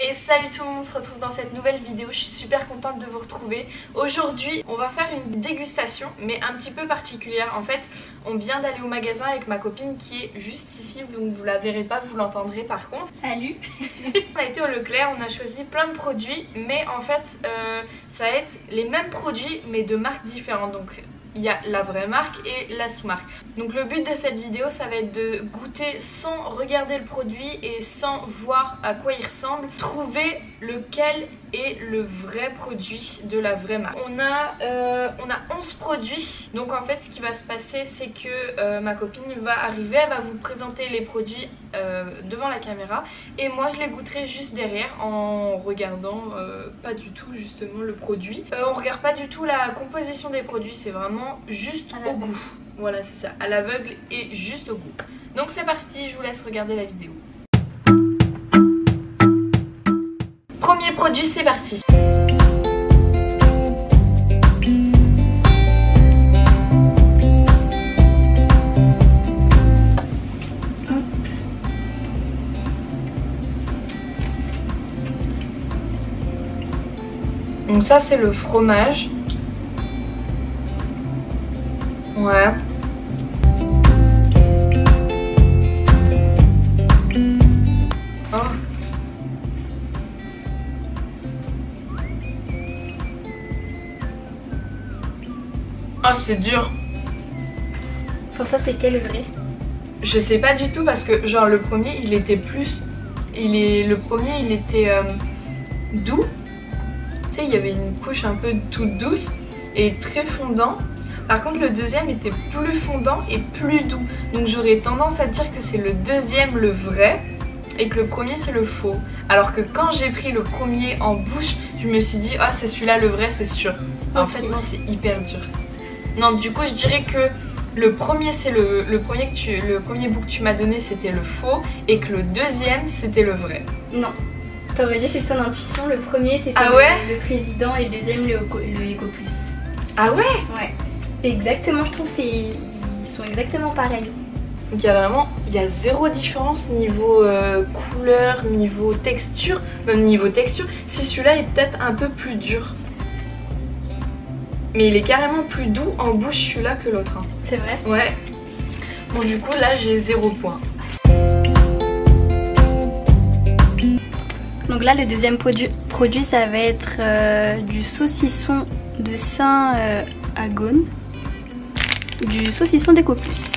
Et salut tout le monde, on se retrouve dans cette nouvelle vidéo, je suis super contente de vous retrouver. Aujourd'hui on va faire une dégustation mais un petit peu particulière. En fait on vient d'aller au magasin avec ma copine qui est juste ici, donc vous la verrez pas, vous l'entendrez par contre. Salut. On a été au Leclerc, on a choisi plein de produits mais en fait ça va être les mêmes produits mais de marques différentes. Donc il y a la vraie marque et la sous-marque. Donc le but de cette vidéo ça va être de goûter sans regarder le produit et sans voir à quoi il ressemble, trouver lequel est le vrai produit de la vraie marque. On a 11 produits, donc en fait ce qui va se passer c'est que ma copine va arriver, elle va vous présenter les produits devant la caméra et moi je les goûterai juste derrière en regardant pas du tout justement le produit. On regarde pas du tout la composition des produits, c'est vraiment juste au goût. Voilà, c'est ça, à l'aveugle et juste au goût. Donc c'est parti, je vous laisse regarder la vidéo. Premier produit, c'est parti. Donc ça c'est le fromage. Ouais. Oh. Ah, c'est dur. Pour ça c'est quel vrai? Je sais pas du tout parce que genre le premier il était plus... Le premier il était doux. Tu sais il y avait une couche un peu toute douce et très fondant. Par contre le deuxième était plus fondant et plus doux. Donc j'aurais tendance à dire que c'est le deuxième le vrai et que le premier c'est le faux. Alors que quand j'ai pris le premier en bouche, je me suis dit ah c'est celui-là le vrai, c'est sûr. En fait non, c'est hyper dur. Non, du coup je dirais que le premier c'est le premier bout que tu m'as donné c'était le faux et que le deuxième c'était le vrai. Non. T'aurais dit c'est ton intuition, le premier c'était le président et le deuxième le Eco Plus. Ah ouais? Ouais. C'est exactement, je trouve ils sont exactement pareils. Donc il y a zéro différence niveau couleur, niveau texture, même niveau texture. Si celui-là est peut-être un peu plus dur. Mais il est carrément plus doux en bouche celui-là que l'autre. Hein. C'est vrai? Ouais. Bon du coup là j'ai 0 point. Donc là le deuxième produit ça va être du saucisson de Saint-Agone. Du saucisson d'Eco Plus.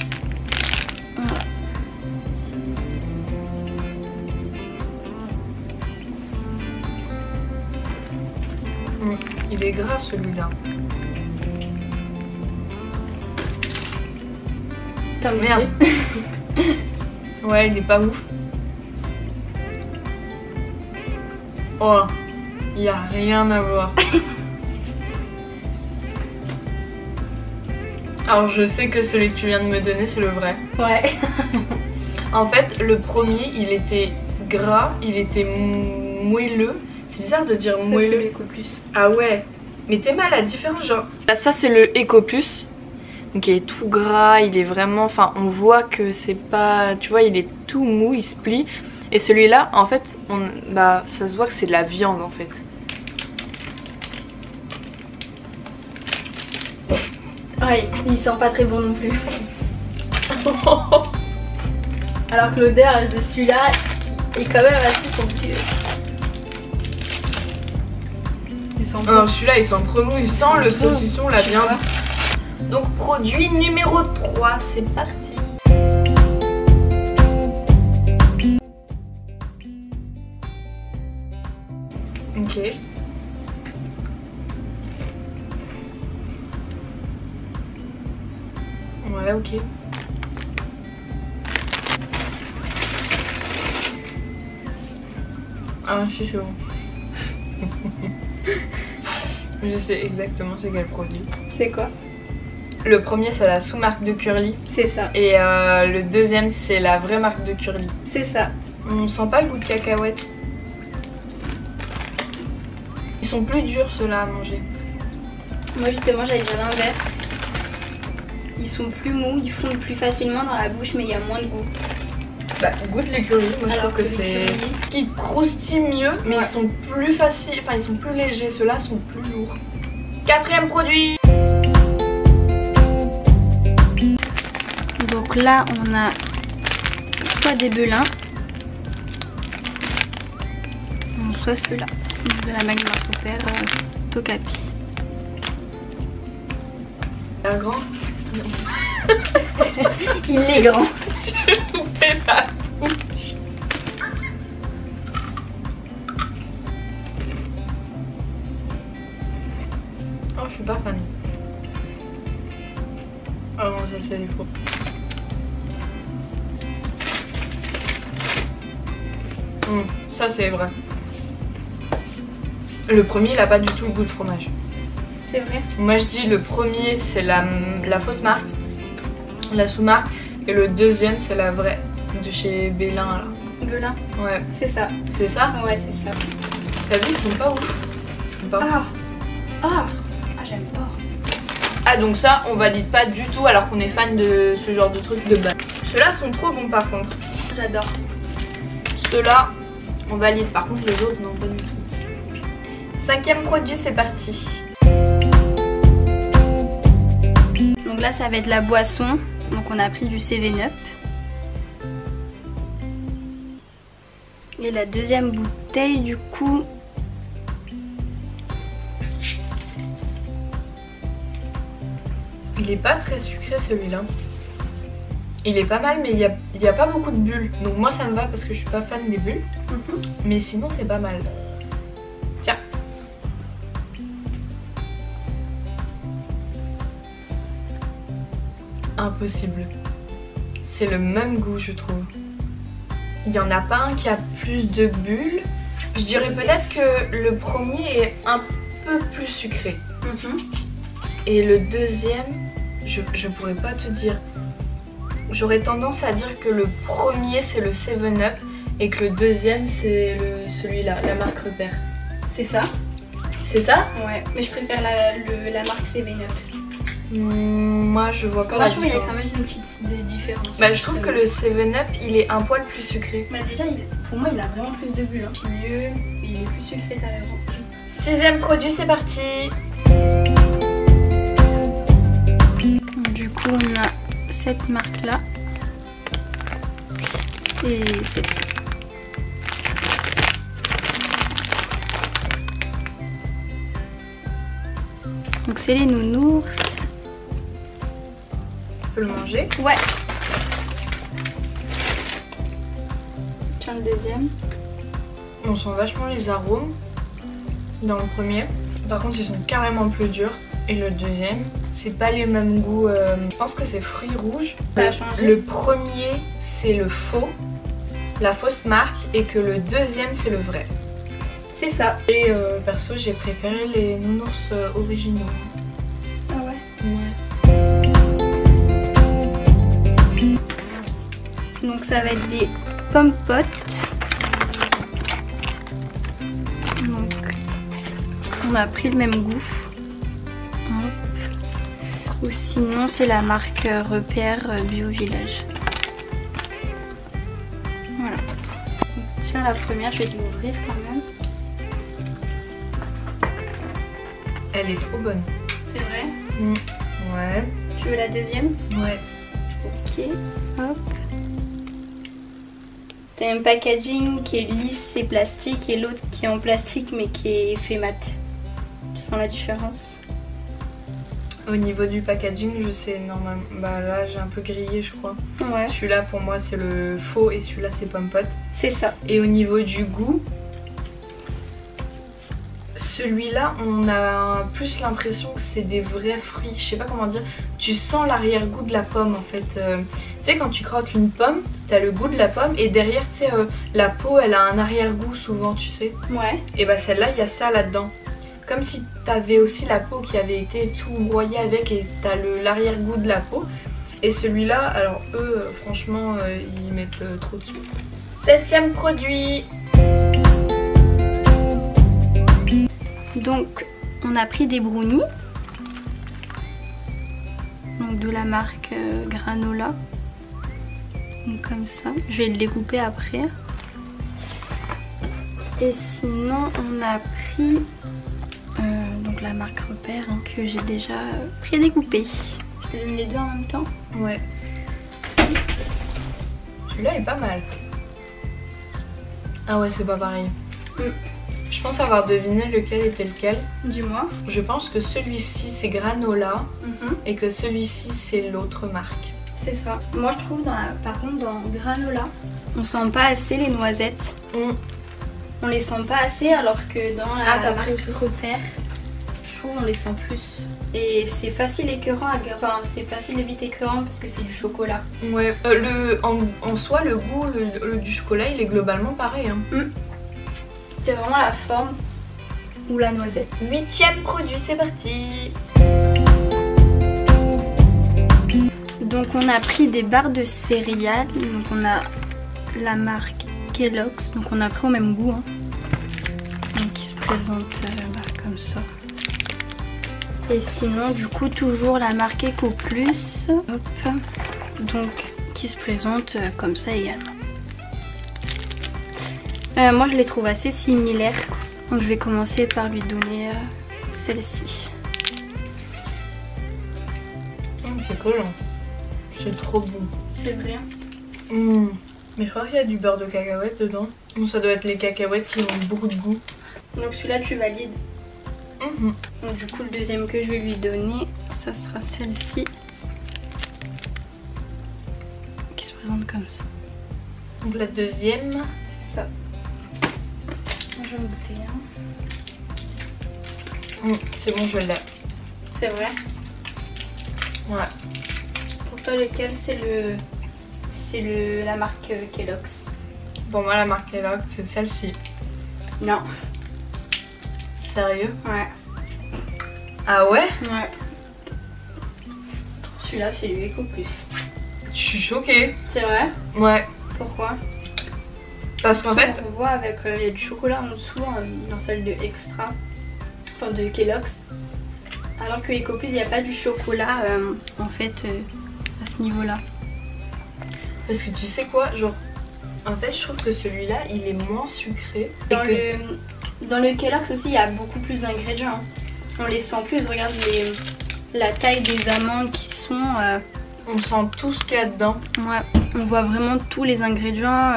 Voilà. Il est gras celui-là. Merde. Ouais, il est pas ouf. Oh, il n'y a rien à voir. Alors je sais que celui que tu viens de me donner c'est le vrai. Ouais. En fait le premier il était gras, il était moelleux. C'est bizarre de dire moelleux. C'est Eco Plus. Ah ouais. Mais t'es mal à la différence genre. Là ça c'est le Eco Plus. Donc il est tout gras, il est vraiment... Enfin on voit que c'est pas... Tu vois il est tout mou, il se plie. Et celui-là en fait ça se voit que c'est de la viande en fait. Ouais, il sent pas très bon non plus. Alors que l'odeur de celui-là est quand même assez somptueuse. Alors celui-là il sent trop bon, il sent le saucisson, la viande. Donc produit numéro 3, c'est parti. Ok. Ouais, ok. Ah si c'est bon. Je sais exactement c'est quel produit. C'est quoi? Le premier c'est la sous-marque de Curly. C'est ça. Et le deuxième c'est la vraie marque de Curly. C'est ça. On sent pas le goût de cacahuète. Ils sont plus durs ceux-là à manger. Moi justement j'allais dire l'inverse. Ils sont plus mous, ils fondent plus facilement dans la bouche mais il y a moins de goût. Bah, goûte l'écurie, moi je trouve que c'est... Ils croustillent mieux, mais ils sont plus faciles, enfin ils sont plus légers, ceux-là sont plus lourds. Quatrième produit. Donc là on a soit des belins, soit ceux-là, de la marque Marc Repère Tokapi. Un grand. Il est grand. Je vous fais la bouche. Oh, je suis pas fan. Oh non, ça c'est du faux. Ça c'est vrai. Le premier il a pas du tout le goût de fromage. C'est vrai. Moi je dis le premier c'est la fausse marque, la sous-marque, et le deuxième c'est la vraie de chez Belin là. Belin. Ouais. C'est ça. C'est ça? Ouais, c'est ça. T'as vu, ils sont pas ouf. J'aime pas. Ah donc ça on valide pas du tout alors qu'on est fan de ce genre de truc de base. Ceux-là sont trop bons par contre. J'adore. Ceux-là on valide, par contre les autres non pas du tout. Cinquième produit, c'est parti. Donc là ça va être la boisson. Donc on a pris du 7up. Et la deuxième bouteille du coup. Il est pas très sucré celui-là. Il est pas mal mais il y a pas beaucoup de bulles. Donc moi ça me va parce que je suis pas fan des bulles. Mais sinon c'est pas mal. Tiens. Impossible. C'est le même goût je trouve. Il y en a pas un qui a plus de bulles. Je dirais peut-être que le premier est un peu plus sucré. Et le deuxième, je pourrais pas te dire. J'aurais tendance à dire que le premier c'est le 7up et que le deuxième c'est celui-là, la marque Repère. C'est ça? C'est ça? Ouais, mais je préfère la marque 7up. Moi je vois pas la différence. Franchement il y a quand même une petite différence. Bah je trouve que le 7up il est un poil plus sucré. Bah déjà pour moi il a vraiment plus de bulles. Mieux, et il est plus sucré, t'as raison. Sixième produit, c'est parti. Du coup on a cette marque là et celle-ci. Donc c'est les nounours. On peut le manger. Ouais. Tiens le deuxième. On sent vachement les arômes dans le premier. Par contre ils sont carrément plus durs. Et le deuxième, c'est pas les mêmes goûts. Je pense que c'est fruits rouges. Ça a changé. Le premier c'est le faux, la fausse marque, et que le deuxième c'est le vrai. C'est ça. Et perso j'ai préféré les nounours originaux. Ah ouais. Donc ça va être des pommes potes. Donc on a pris le même goût. Hop. Ou sinon c'est la marque Repère Bio Village. Voilà. Donc, tiens la première, je vais te l'ouvrir quand même. Elle est trop bonne. C'est vrai? Ouais. Tu veux la deuxième? Ouais. Ok, hop. T'as un packaging qui est lisse et plastique et l'autre qui est en plastique mais qui est fait mat. Tu sens la différence? Au niveau du packaging, je sais normalement. Bah là j'ai un peu grillé je crois. Ouais. Celui-là pour moi c'est le faux et celui-là c'est pomme pote. C'est ça. Et au niveau du goût, celui-là on a plus l'impression que c'est des vrais fruits. Je sais pas comment dire. Tu sens l'arrière-goût de la pomme en fait. Tu sais quand tu croques une pomme, t'as le goût de la pomme et derrière tu sais la peau elle a un arrière-goût souvent tu sais. Ouais. Et bah celle-là il y a ça là-dedans. Comme si t'avais aussi la peau qui avait été tout broyée avec et t'as l'arrière-goût de la peau. Et celui-là, alors eux franchement ils mettent trop dessus. Septième produit. Donc on a pris des brownies. Donc de la marque Granola. Donc comme ça, je vais le découper après. Et sinon on a pris donc la marque Repère hein, que j'ai déjà pré-découpé. Je te donne les deux en même temps. Ouais. Celui-là est pas mal. Ah ouais, c'est pas pareil. Je pense avoir deviné lequel était lequel. Dis-moi. Je pense que celui-ci c'est Granola et que celui-ci c'est l'autre marque. C'est ça. Moi je trouve par contre dans Granola, on sent pas assez les noisettes. On les sent pas assez alors que dans la marque Repère, je trouve on les sent plus. Et c'est facile écœurant, enfin c'est facile et vite écœurant parce que c'est du chocolat. Ouais, en soi le goût du chocolat il est globalement pareil. Hein. C'est vraiment la forme ou la noisette. 8e produit, c'est parti. Donc on a pris des barres de céréales, donc on a la marque Kellogg's, donc on a pris au même goût, hein. Donc qui se présente comme ça. Et sinon du coup toujours la marque Eco Plus, hop, donc qui se présente comme ça également. Moi je les trouve assez similaires, donc je vais commencer par lui donner celle-ci. C'est collant, c'est trop bon. C'est vrai. Mais je crois qu'il y a du beurre de cacahuète dedans. Bon, ça doit être les cacahuètes qui ont beaucoup de goût. Donc celui-là tu valides. Donc du coup le deuxième que je vais lui donner, ça sera celle-ci. Qui se présente comme ça. Donc la deuxième, c'est ça. Moi je vais me goûter un. C'est bon, je l'ai. C'est vrai? Ouais. Pour toi lequel c'est la marque Kellogg's? Pour moi la marque Kellogg's c'est celle-ci. Non. Sérieux? Ouais. Ah ouais? Ouais. Celui-là c'est du Eco Plus. Je suis choquée. C'est vrai? Ouais. Pourquoi? Parce qu'en fait... On voit avec il y a du chocolat en dessous dans celle de Extra, enfin de Kellogg's. Alors que Eco Plus il n'y a pas du chocolat en fait à ce niveau-là. Parce que tu sais quoi, genre en fait je trouve que celui-là il est moins sucré. Dans le Kellogg's aussi il y a beaucoup plus d'ingrédients. On les sent plus, regarde la taille des amandes qui sont... On sent tout ce qu'il y a dedans. Ouais, on voit vraiment tous les ingrédients,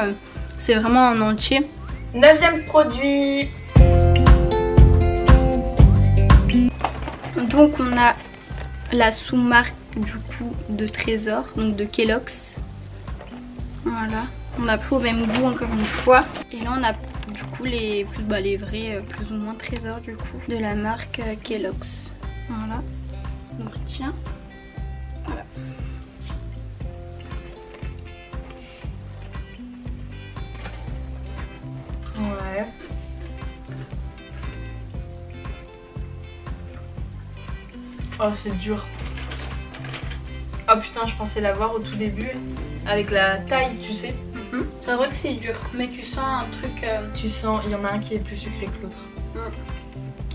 c'est vraiment en entier. 9e produit. Donc on a la sous-marque du coup de Trésor, donc de Kellogg's. Voilà, on a pris au même goût encore une fois. Et là on a du coup les vrais plus ou moins Trésors du coup de la marque Kellogg's. Voilà, donc tiens, voilà. Ouais. Oh c'est dur. Oh putain je pensais l'avoir au tout début avec la taille tu sais. C'est vrai que c'est dur mais tu sens un truc... Tu sens, il y en a un qui est plus sucré que l'autre.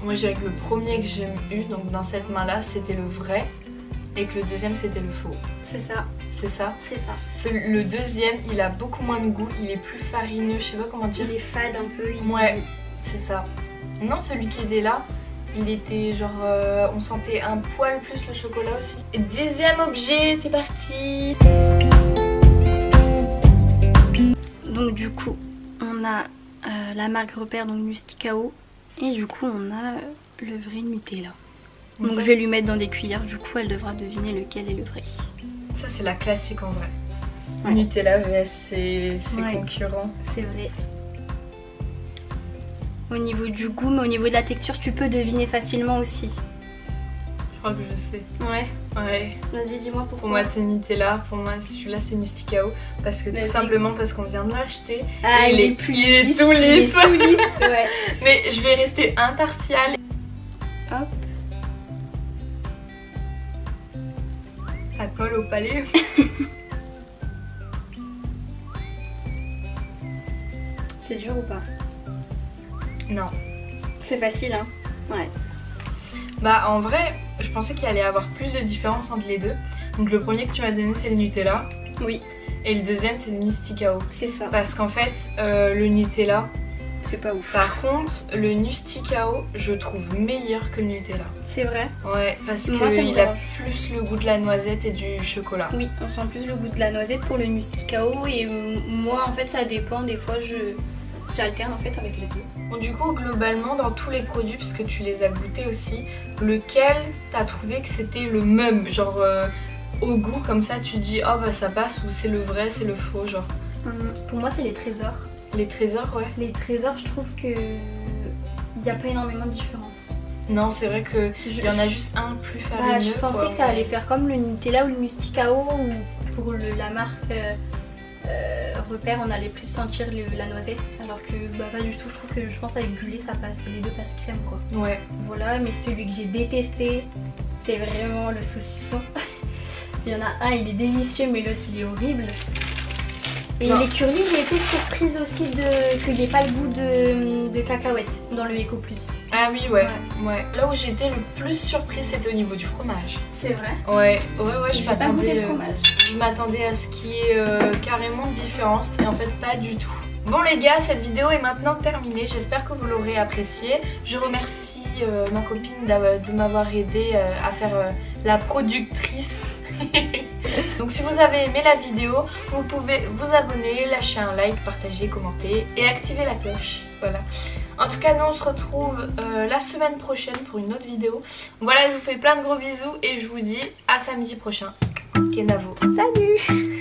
Moi j'ai le premier que j'ai eu donc dans cette main là c'était le vrai et que le deuxième c'était le faux. C'est ça. C'est ça? C'est ça. Le deuxième il a beaucoup moins de goût, il est plus farineux, je sais pas comment dire. Il est fade un peu. Ouais c'est ça. Non celui qui était là il était genre on sentait un poil plus le chocolat aussi. 10e objet, c'est parti. Donc du coup on a la marque Repère donc Musticao et du coup on a le vrai Nutella. Donc je vais lui mettre dans des cuillères, du coup elle devra deviner lequel est le vrai. Ça c'est la classique en vrai. Ouais. Nutella vs ses Ouais. concurrents. C'est vrai. Au niveau du goût, mais au niveau de la texture, tu peux deviner facilement aussi. Je crois que je sais. Ouais. Ouais. Vas-y, dis-moi pourquoi. Pour moi c'est Nutella, pour moi celui-là c'est Musticao. Parce que tout simplement parce qu'on vient de l'acheter. Ah, il est tout lisse. Il est tout lisse, ouais. Mais je vais rester impartiale. Hop. Ça colle au palais. C'est dur ou pas? Non. C'est facile, hein? Ouais. Bah en vrai, je pensais qu'il allait y avoir plus de différence entre les deux. Donc le premier que tu m'as donné c'est le Nutella. Oui. Et le deuxième c'est le Nusticao. C'est ça. Parce qu'en fait le Nutella, C'est pas ouf. par contre le Nusticao je trouve meilleur que le Nutella. C'est vrai? Ouais, parce Moi, ça me qu'il a dérange. plus le goût de la noisette et du chocolat. Oui, on sent plus le goût de la noisette pour le Nusticao et moi en fait ça dépend, des fois j'alterne en fait avec les deux. Bon, du coup globalement dans tous les produits, puisque tu les as goûtés aussi, lequel t'as trouvé que c'était le même, genre au goût comme ça tu dis oh bah ça passe, ou c'est le vrai, c'est le faux genre? Pour moi c'est les trésors. Les trésors, ouais. Les trésors, je trouve que il n'y a pas énormément de différence. Non, c'est vrai que il y en a juste un plus farineux. Je pensais quoi, que ça allait faire comme le Nutella ou le Nusticao, ou pour la marque Repère on allait plus sentir la noisette, alors que bah, pas du tout. Je pense avec du lait ça passe, les deux passent crème quoi. Ouais. Voilà, mais celui que j'ai détesté c'est vraiment le saucisson. Il y en a un, il est délicieux, mais l'autre il est horrible. Et Non. les curlis, j'ai été surprise aussi qu'il n'y ait pas le goût de cacahuètes dans le Eco Plus. Ah oui, ouais. Là où j'étais le plus surprise c'était au niveau du fromage. C'est vrai? Ouais, J'ai pas goûté le fromage. Je m'attendais à ce qu'il y ait carrément de différence, et en fait pas du tout. Bon les gars, cette vidéo est maintenant terminée, j'espère que vous l'aurez appréciée. Je remercie ma copine de m'avoir aidé à faire la productrice. Donc si vous avez aimé la vidéo, vous pouvez vous abonner, lâcher un like, partager, commenter et activer la cloche. Voilà. En tout cas, nous on se retrouve la semaine prochaine pour une autre vidéo. Voilà, je vous fais plein de gros bisous et je vous dis à samedi prochain. Kenavo. Salut!